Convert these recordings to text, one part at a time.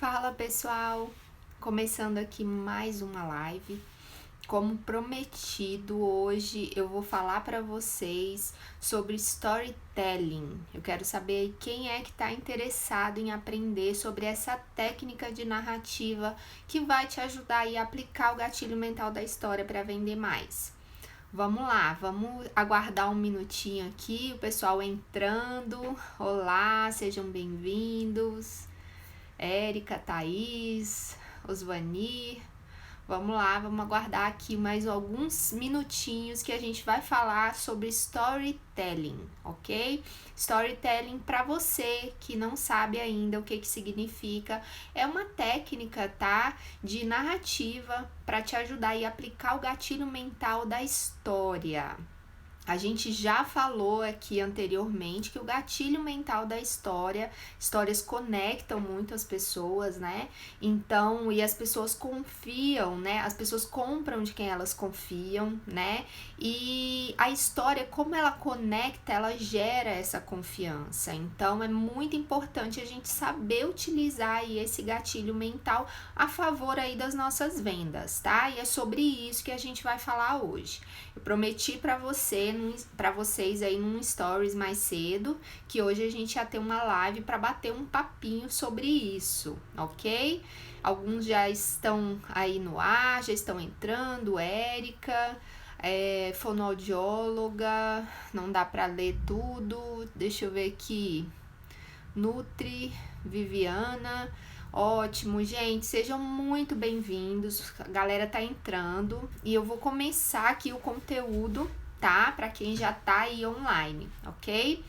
Fala pessoal, começando aqui mais uma live. Como prometido, hoje eu vou falar para vocês sobre storytelling. Eu quero saber aí quem é que está interessado em aprender sobre essa técnica de narrativa que vai te ajudar aí a aplicar o gatilho mental da história para vender mais. Vamos lá, vamos aguardar um minutinho aqui, o pessoal entrando. Olá, sejam bem-vindos. Érica, Thaís, Osvani. Vamos lá, vamos aguardar aqui mais alguns minutinhos que a gente vai falar sobre storytelling, ok? Storytelling, para você que não sabe ainda o que significa, é uma técnica, tá? De narrativa para te ajudar a aplicar o gatilho mental da história. A gente já falou aqui anteriormente que o gatilho mental da histórias conectam muito as pessoas, né? Então, e as pessoas confiam, né? As pessoas compram de quem elas confiam, né? E a história, como ela conecta, ela gera essa confiança. Então, é muito importante a gente saber utilizar aí esse gatilho mental a favor aí das nossas vendas, tá? E é sobre isso que a gente vai falar hoje. Eu prometi para vocês aí num stories mais cedo, que hoje a gente ia ter uma live para bater um papinho sobre isso, ok? Alguns já estão aí no ar, já estão entrando, Érica, fonoaudióloga, não dá para ler tudo, deixa eu ver aqui, Nutri, Viviana. Ótimo, gente, sejam muito bem-vindos, a galera tá entrando e eu vou começar aqui o conteúdo, tá? Para quem já tá aí online, ok?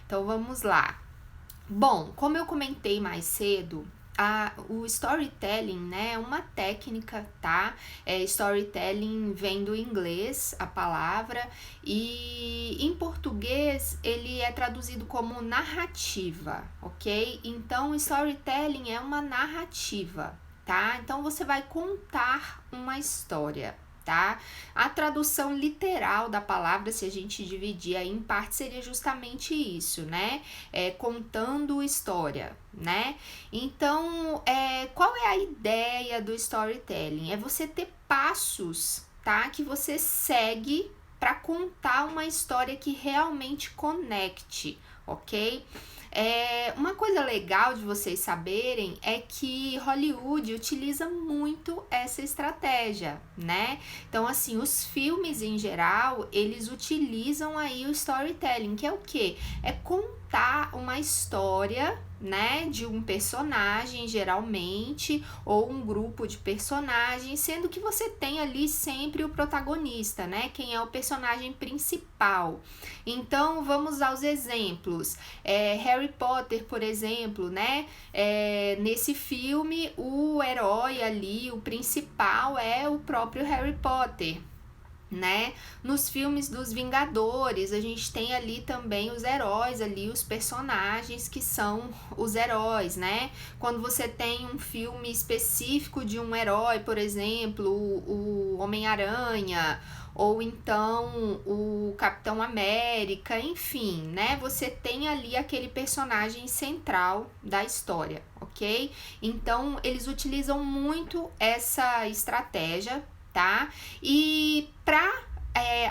Então vamos lá. Bom, como eu comentei mais cedo, o storytelling, né, é uma técnica, tá? Storytelling vem do inglês, a palavra, e em português ele é traduzido como narrativa, ok? Então, storytelling é uma narrativa, tá? Então, você vai contar uma história, tá? A tradução literal da palavra, se a gente dividir aí em partes, seria justamente isso, né? Contando história, né? Então, qual é a ideia do storytelling? É você ter passos, tá? Que você segue para contar uma história que realmente conecte, ok? Uma coisa legal de vocês saberem é que Hollywood utiliza muito essa estratégia, né? Então, assim, os filmes em geral, eles utilizam aí o storytelling, que é o quê? É contar uma história, né, de um personagem, geralmente, ou um grupo de personagens, sendo que você tem ali sempre o protagonista, né? Quem é o personagem principal. Então, vamos aos exemplos. Harry Potter, por exemplo, né? Nesse filme, o herói ali, o principal é o próprio Harry Potter, né? Nos filmes dos Vingadores, a gente tem ali também os heróis ali, os personagens que são os heróis, né? Quando você tem um filme específico de um herói, por exemplo, o Homem-Aranha, ou então o Capitão América, enfim, né? Você tem ali aquele personagem central da história, ok? Então, eles utilizam muito essa estratégia, tá? E para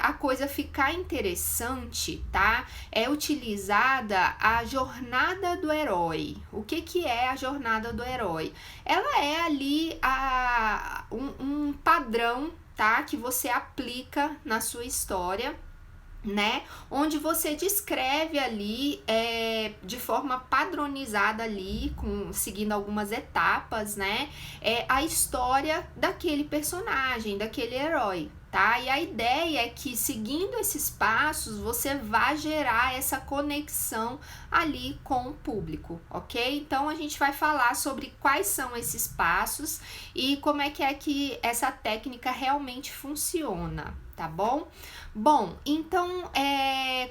a coisa ficar interessante, tá? É utilizada a jornada do herói. O que é a jornada do herói? Ela é ali um padrão, tá? Que você aplica na sua história, né? Onde você descreve ali de forma padronizada ali, seguindo algumas etapas, né? A história daquele personagem, daquele herói, tá? E a ideia é que seguindo esses passos você vai gerar essa conexão ali com o público, ok? Então a gente vai falar sobre quais são esses passos e como é que essa técnica realmente funciona, tá bom? Bom, então,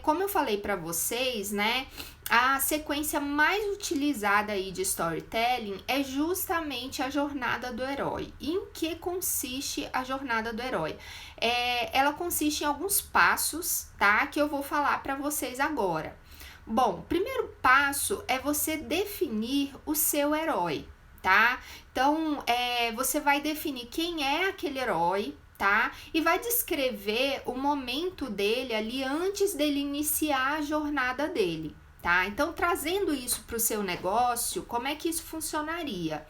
como eu falei para vocês, né, a sequência mais utilizada aí de storytelling é justamente a jornada do herói. E em que consiste a jornada do herói? Ela consiste em alguns passos, tá, que eu vou falar para vocês agora. Bom, o primeiro passo é você definir o seu herói, tá? Então, você vai definir quem é aquele herói, tá? E vai descrever o momento dele ali antes dele iniciar a jornada dele, tá? Então, trazendo isso para o seu negócio, como é que isso funcionaria?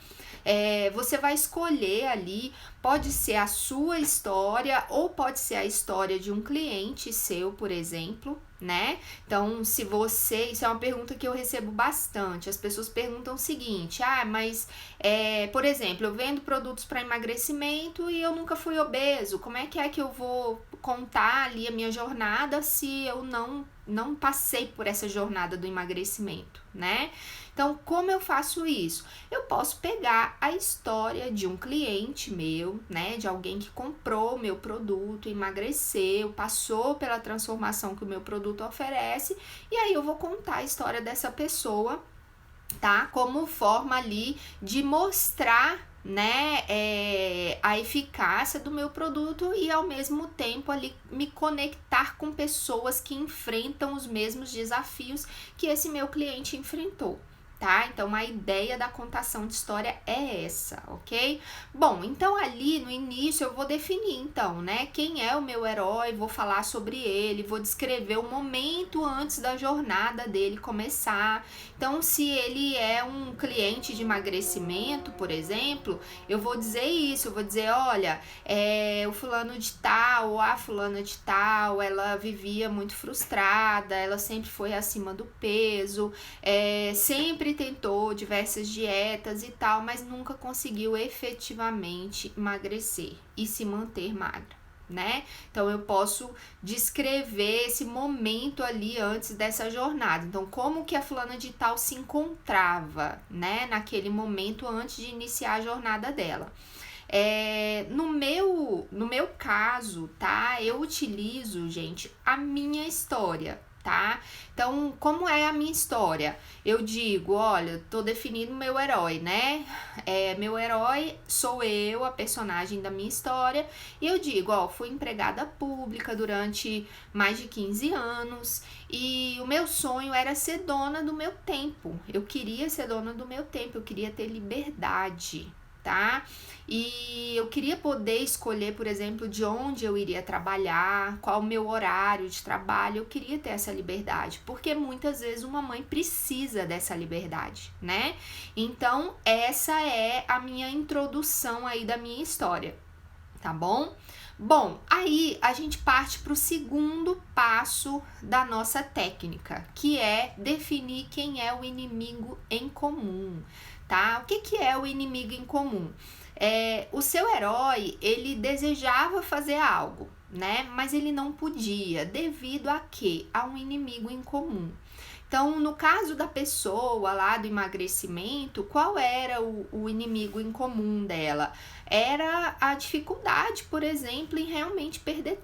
Você vai escolher ali, pode ser a sua história ou pode ser a história de um cliente seu, por exemplo, né? Então, se você... Isso é uma pergunta que eu recebo bastante. As pessoas perguntam o seguinte: mas, por exemplo, eu vendo produtos para emagrecimento e eu nunca fui obeso. Como é que eu vou contar ali a minha jornada se eu não passei por essa jornada do emagrecimento, né? Então, como eu faço isso? Eu posso pegar a história de um cliente meu, né, de alguém que comprou o meu produto, emagreceu, passou pela transformação que o meu produto oferece, e aí eu vou contar a história dessa pessoa, tá? Como forma ali de mostrar, né, a eficácia do meu produto e ao mesmo tempo ali me conectar com pessoas que enfrentam os mesmos desafios que esse meu cliente enfrentou. Tá? Então, a ideia da contação de história é essa, ok? Bom, então ali no início eu vou definir, então, né, quem é o meu herói, vou falar sobre ele, vou descrever o momento antes da jornada dele começar. Então, se ele é um cliente de emagrecimento, por exemplo, eu vou dizer isso, eu vou dizer, olha, o fulano de tal, ou a fulana de tal, ela vivia muito frustrada, ela sempre foi acima do peso, sempre tentou diversas dietas e tal, mas nunca conseguiu efetivamente emagrecer e se manter magra, né? Então, eu posso descrever esse momento ali antes dessa jornada. Então, como que a fulana de tal se encontrava, né, naquele momento antes de iniciar a jornada dela. No meu caso, tá? Eu utilizo, gente, a minha história, tá? Então, como é a minha história? Eu digo, olha, tô definindo meu herói, né? Meu herói sou eu, a personagem da minha história, e eu digo, fui empregada pública durante mais de 15 anos, e o meu sonho era ser dona do meu tempo. Eu queria ser dona do meu tempo, eu queria ter liberdade, tá? E eu queria poder escolher, por exemplo, de onde eu iria trabalhar, qual o meu horário de trabalho. Eu queria ter essa liberdade, porque muitas vezes uma mãe precisa dessa liberdade, né? Então, essa é a minha introdução aí da minha história, tá bom? Bom, aí a gente parte para o segundo passo da nossa técnica, que é definir quem é o inimigo em comum, tá? O que é o inimigo em comum? O seu herói, ele desejava fazer algo, né? Mas ele não podia, devido a quê? A um inimigo em comum. Então, no caso da pessoa lá do emagrecimento, qual era o inimigo em comum dela? Era a dificuldade, por exemplo, em realmente perder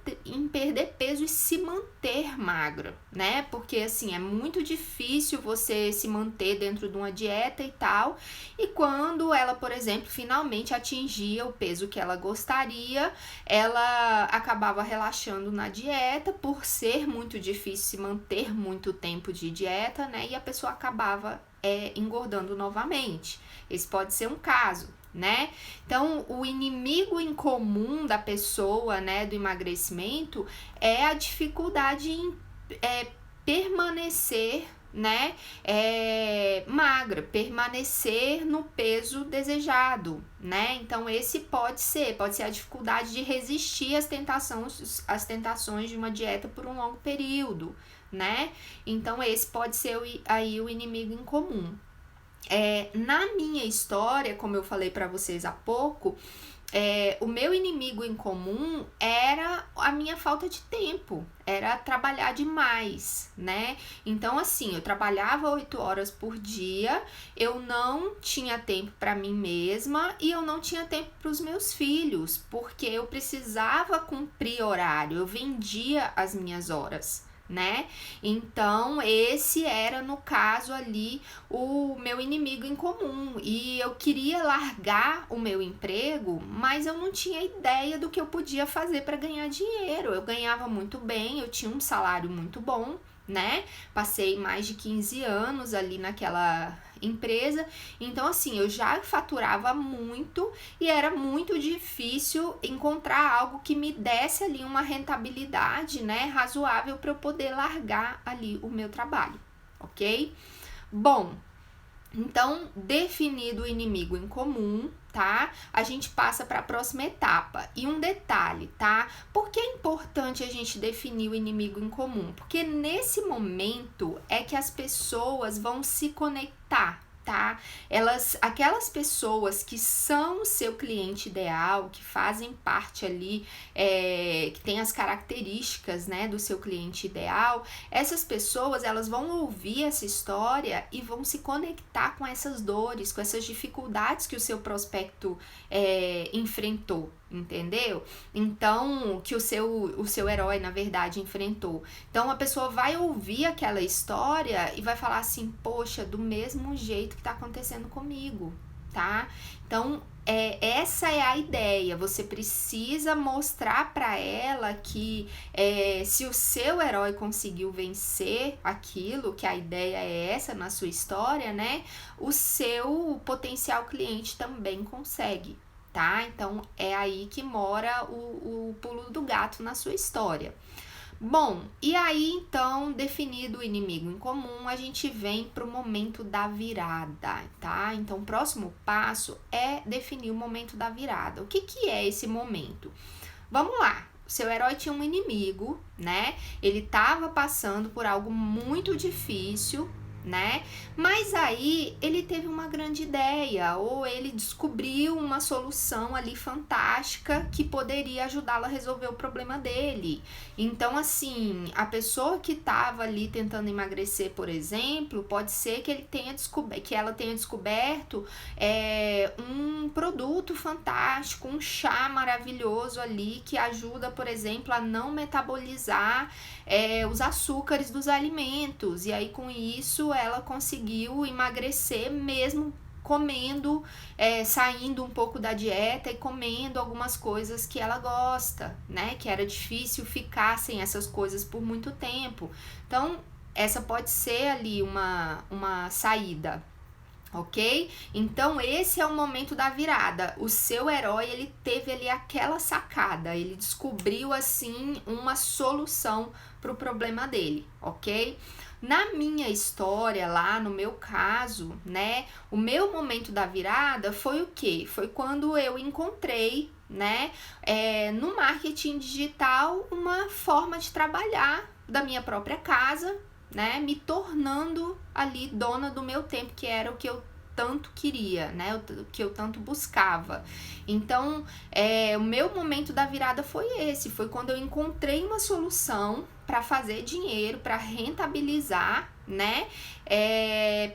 peso e se manter magra, né? Porque, assim, é muito difícil você se manter dentro de uma dieta e tal. E quando ela, por exemplo, finalmente atingia o peso que ela gostaria, ela acabava relaxando na dieta por ser muito difícil se manter muito tempo de dieta, né? E a pessoa acabava engordando novamente. Esse pode ser um caso, né? Então, o inimigo em comum da pessoa, né, do emagrecimento é a dificuldade em permanecer, né, magra, permanecer no peso desejado, né? Então, esse pode ser a dificuldade de resistir às tentações de uma dieta por um longo período, né? Então, esse pode ser aí o inimigo em comum. Na minha história, como eu falei para vocês há pouco, o meu inimigo em comum era a minha falta de tempo, era trabalhar demais, né? Então, assim, eu trabalhava 8 horas por dia, eu não tinha tempo para mim mesma e eu não tinha tempo para os meus filhos, porque eu precisava cumprir horário, eu vendia as minhas horas, né? Então, esse era, no caso ali, o meu inimigo em comum. E eu queria largar o meu emprego, mas eu não tinha ideia do que eu podia fazer para ganhar dinheiro. Eu ganhava muito bem, eu tinha um salário muito bom, né? Passei mais de 15 anos ali naquela empresa. Então, assim, eu já faturava muito e era muito difícil encontrar algo que me desse ali uma rentabilidade, né, razoável para eu poder largar ali o meu trabalho, ok? Bom, então, definido o inimigo em comum, tá? A gente passa para a próxima etapa. E um detalhe, tá? Por que é importante a gente definir o inimigo em comum? Porque nesse momento é que as pessoas vão se conectar, tá? Aquelas pessoas que são o seu cliente ideal, que fazem parte ali, que tem as características, né, do seu cliente ideal, essas pessoas, elas vão ouvir essa história e vão se conectar com essas dores, com essas dificuldades que o seu prospecto enfrentou, entendeu? Então, que o seu herói, na verdade, enfrentou. Então, a pessoa vai ouvir aquela história e vai falar assim, poxa, do mesmo jeito que tá acontecendo comigo, tá? Então, essa é a ideia. Você precisa mostrar para ela que se o seu herói conseguiu vencer aquilo, que a ideia é essa na sua história, né? O seu potencial cliente também consegue, tá? Então, é aí que mora o pulo do gato na sua história. Bom, e aí então, definido o inimigo em comum, a gente vem para o momento da virada, tá? Então, o próximo passo é definir o momento da virada. O que é esse momento? Vamos lá. O seu herói tinha um inimigo, né? Ele estava passando por algo muito difícil, né? Mas aí ele teve uma grande ideia, ou ele descobriu uma solução ali fantástica que poderia ajudá-lo a resolver o problema dele. Então, assim, a pessoa que estava ali tentando emagrecer, por exemplo, pode ser que ela tenha descoberto um produto fantástico, um chá maravilhoso ali que ajuda, por exemplo, a não metabolizar os açúcares dos alimentos. E aí, com isso, ela conseguiu emagrecer mesmo comendo, saindo um pouco da dieta e comendo algumas coisas que ela gosta, né? Que era difícil ficar sem essas coisas por muito tempo. Então, essa pode ser ali uma saída. Ok? Então esse é o momento da virada. O seu herói, ele teve ali aquela sacada, ele descobriu assim uma solução para o problema dele, ok? Na minha história lá, no meu caso, né, o meu momento da virada foi o quê? Foi quando eu encontrei, né, no marketing digital uma forma de trabalhar da minha própria casa, né, me tornando ali dona do meu tempo, que era o que eu tanto queria, né, o que eu tanto buscava. Então, o meu momento da virada foi esse, foi quando eu encontrei uma solução para fazer dinheiro, para rentabilizar, né,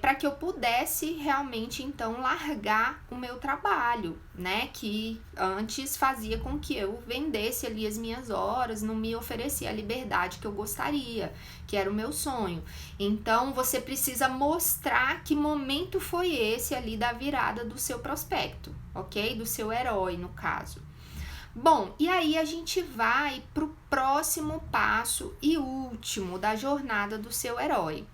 para que eu pudesse realmente, então, largar o meu trabalho, né, que antes fazia com que eu vendesse ali as minhas horas, não me oferecia a liberdade que eu gostaria, que era o meu sonho. Então, você precisa mostrar que momento foi esse ali da virada do seu prospecto, ok? Do seu herói, no caso. Bom, e aí a gente vai pro próximo passo e último da jornada do seu herói,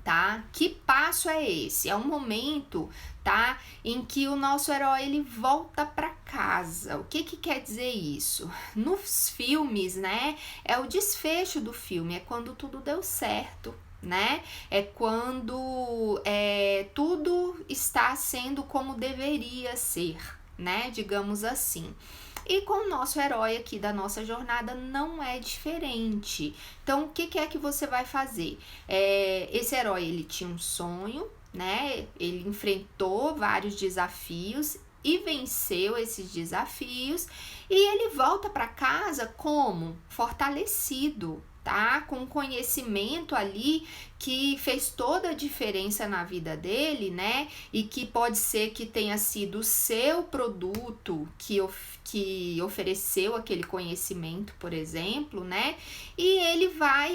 tá? Que passo é esse? É um momento, tá, em que o nosso herói ele volta para casa. O que quer dizer isso? Nos filmes, né, é o desfecho do filme, é quando tudo deu certo, né? É quando tudo está sendo como deveria ser, né? Digamos assim. E com o nosso herói aqui da nossa jornada não é diferente. Então, o que é que você vai fazer? Esse herói, ele tinha um sonho, né? Ele enfrentou vários desafios e venceu esses desafios. E ele volta para casa como? Fortalecido, tá? Com conhecimento ali que fez toda a diferença na vida dele, né? E que pode ser que tenha sido o seu produto que ofereceu aquele conhecimento, por exemplo, né? E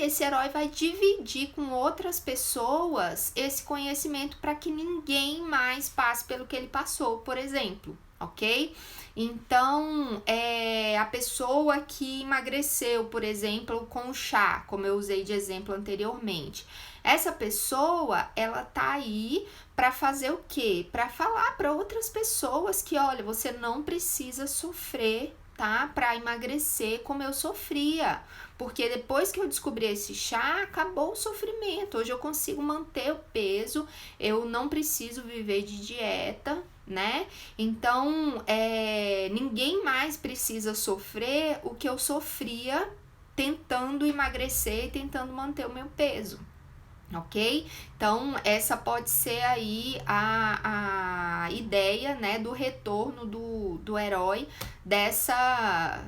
esse herói vai dividir com outras pessoas esse conhecimento para que ninguém mais passe pelo que ele passou, por exemplo, ok? Então, a pessoa que emagreceu, por exemplo, com o chá, como eu usei de exemplo anteriormente, Essa pessoa, ela tá aí para fazer o quê? Para falar para outras pessoas que, olha, você não precisa sofrer, tá? Para emagrecer como eu sofria. Porque depois que eu descobri esse chá, acabou o sofrimento. Hoje eu consigo manter o peso, eu não preciso viver de dieta, né? Então, ninguém mais precisa sofrer o que eu sofria tentando emagrecer e tentando manter o meu peso. Ok? Então, essa pode ser aí a ideia, né, do retorno do herói dessa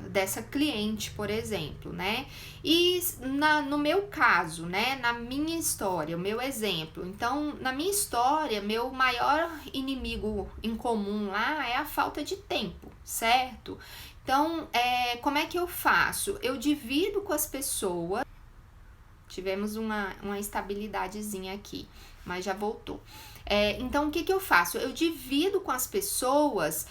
cliente, por exemplo, né? E no meu caso, né, na minha história, o meu exemplo. Então, na minha história, meu maior inimigo em comum lá é a falta de tempo, certo? Então, como é que eu faço? Eu divido com as pessoas. Tivemos uma estabilidadezinha aqui, mas já voltou. Então, o que eu faço? Eu divido com as pessoas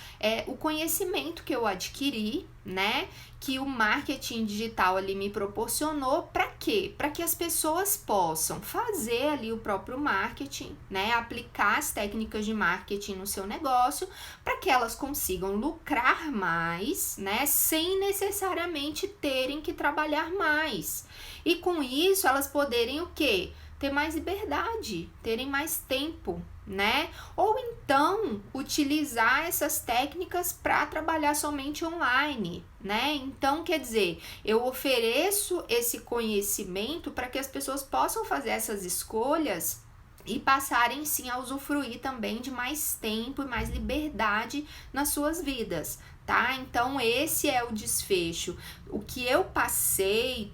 o conhecimento que eu adquiri, né? Que o marketing digital ali me proporcionou. Para quê? Para que as pessoas possam fazer ali o próprio marketing, né? Aplicar as técnicas de marketing no seu negócio, para que elas consigam lucrar mais, né? Sem necessariamente terem que trabalhar mais. E com isso, elas poderem o quê? Ter mais liberdade, terem mais tempo, né? Ou então, utilizar essas técnicas para trabalhar somente online, né? Então, quer dizer, eu ofereço esse conhecimento para que as pessoas possam fazer essas escolhas e passarem sim a usufruir também de mais tempo e mais liberdade nas suas vidas, tá? Então, esse é o desfecho. O que eu passei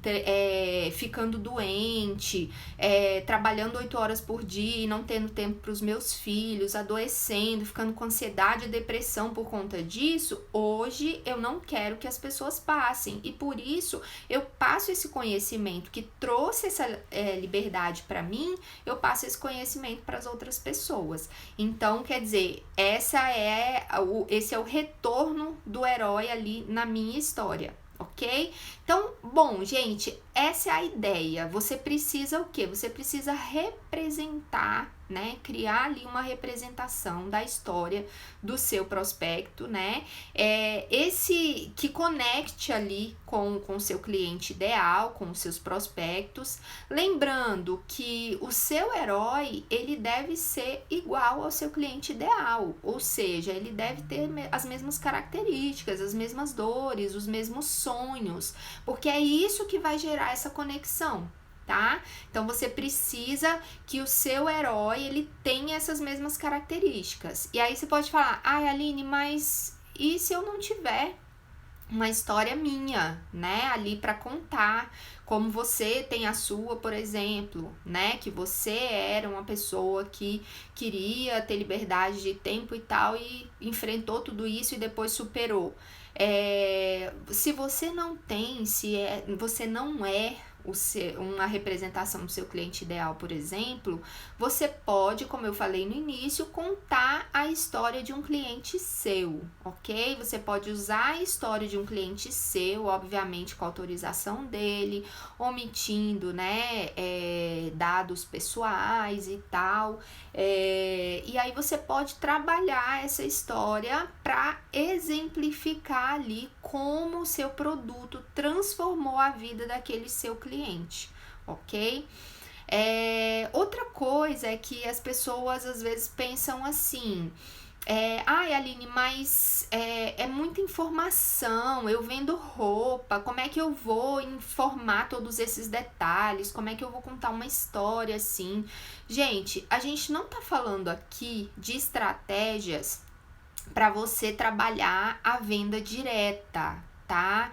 ficando doente, trabalhando 8 horas por dia e não tendo tempo para os meus filhos, adoecendo, ficando com ansiedade e depressão por conta disso, hoje eu não quero que as pessoas passem. E por isso, eu passo esse conhecimento que trouxe essa liberdade para mim, eu passo esse conhecimento para as outras pessoas. Então, quer dizer, esse é o retorno do herói ali na minha história, ok? Então, bom, gente, essa é a ideia. Você precisa o quê? Você precisa representar, né? Criar ali uma representação da história do seu prospecto, né? Esse que conecte ali com o seu cliente ideal, com os seus prospectos. Lembrando que o seu herói, ele deve ser igual ao seu cliente ideal, ou seja, ele deve ter as mesmas características, as mesmas dores, os mesmos sonhos, porque é isso que vai gerar essa conexão, tá? Então, você precisa que o seu herói, ele tenha essas mesmas características. E aí você pode falar, Aline, mas e se eu não tiver uma história minha, né, ali para contar, como você tem a sua, por exemplo, né, que você era uma pessoa que queria ter liberdade de tempo e tal e enfrentou tudo isso e depois superou. Se você não tem, você não é uma representação do seu cliente ideal, por exemplo, você pode, como eu falei no início, contar a história de um cliente seu, ok? Você pode usar a história de um cliente seu, obviamente com autorização dele, omitindo, né, dados pessoais e tal, e aí você pode trabalhar essa história para exemplificar ali como o seu produto transformou a vida daquele seu cliente, ok? Outra coisa é que as pessoas às vezes pensam assim, Aline, mas é muita informação, eu vendo roupa, como é que eu vou informar todos esses detalhes, como é que eu vou contar uma história assim? Gente, a gente não tá falando aqui de estratégias para você trabalhar a venda direta, tá?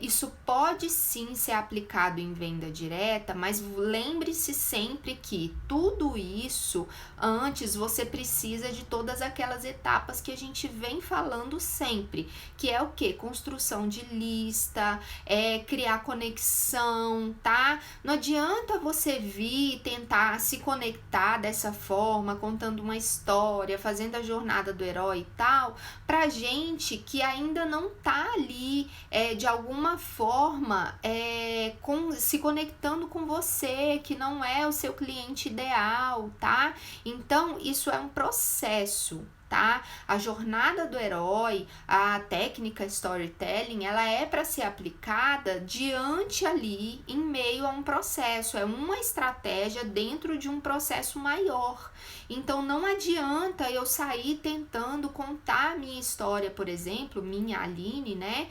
Isso pode sim ser aplicado em venda direta, mas lembre-se sempre que tudo isso, antes você precisa de todas aquelas etapas que a gente vem falando sempre, que é o que? Construção de lista, criar conexão, tá? Não adianta você vir tentar se conectar dessa forma, contando uma história, fazendo a jornada do herói e tal, pra gente que ainda não tá ali ali, de alguma forma, se conectando com você, que não é o seu cliente ideal, tá? Então, isso é um processo, tá? A jornada do herói, a técnica storytelling, ela é para ser aplicada diante ali, em meio a um processo, é uma estratégia dentro de um processo maior. Então não adianta eu sair tentando contar a minha história, por exemplo, minha Aline, né?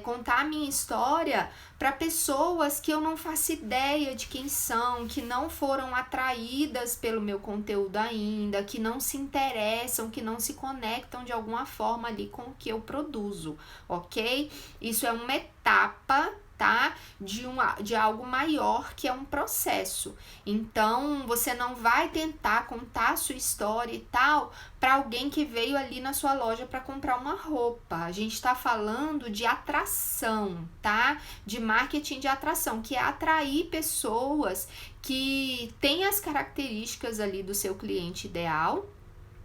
Contar a minha história para pessoas que eu não faço ideia de quem são, que não foram atraídas pelo meu conteúdo ainda, que não se interessam, que não se conectam de alguma forma ali com o que eu produzo, ok? Isso é uma etapa, tá? De algo maior, que é um processo. Então, você não vai tentar contar a sua história e tal para alguém que veio ali na sua loja para comprar uma roupa. A gente está falando de atração, tá? De marketing de atração, que é atrair pessoas que têm as características ali do seu cliente ideal,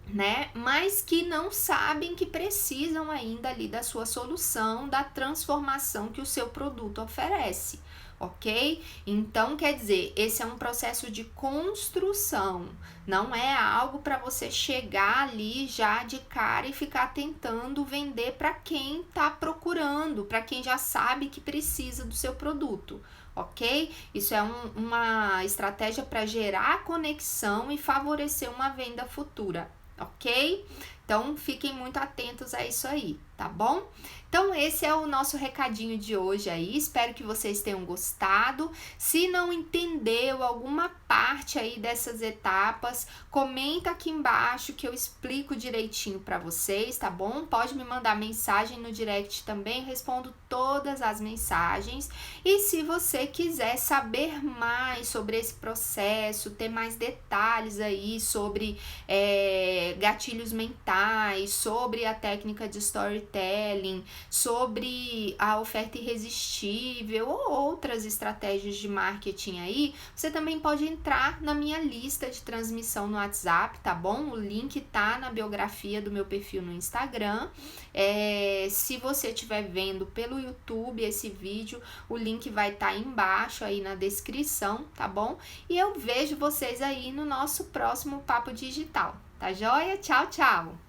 né? Mas que não sabem que precisam ainda ali da sua solução, da transformação que o seu produto oferece, ok? Então, quer dizer, esse é um processo de construção, não é algo para você chegar ali já de cara e ficar tentando vender para quem está procurando, para quem já sabe que precisa do seu produto. Ok? Isso é uma estratégia para gerar conexão e favorecer uma venda futura, ok? Então, fiquem muito atentos a isso aí, tá bom? Então, esse é o nosso recadinho de hoje aí, espero que vocês tenham gostado. Se não entendeu alguma parte aí dessas etapas, comenta aqui embaixo que eu explico direitinho para vocês, tá bom? Pode me mandar mensagem no direct também, respondo todas as mensagens. E se você quiser saber mais sobre esse processo, ter mais detalhes aí sobre gatilhos mentais, sobre a técnica de storytelling, sobre a oferta irresistível ou outras estratégias de marketing aí, você também pode entrar na minha lista de transmissão no WhatsApp, tá bom? O link tá na biografia do meu perfil no Instagram. Se você estiver vendo pelo YouTube esse vídeo, o link vai estar aí embaixo aí na descrição, tá bom? E eu vejo vocês aí no nosso próximo Papo Digital, tá joia? Tchau, tchau!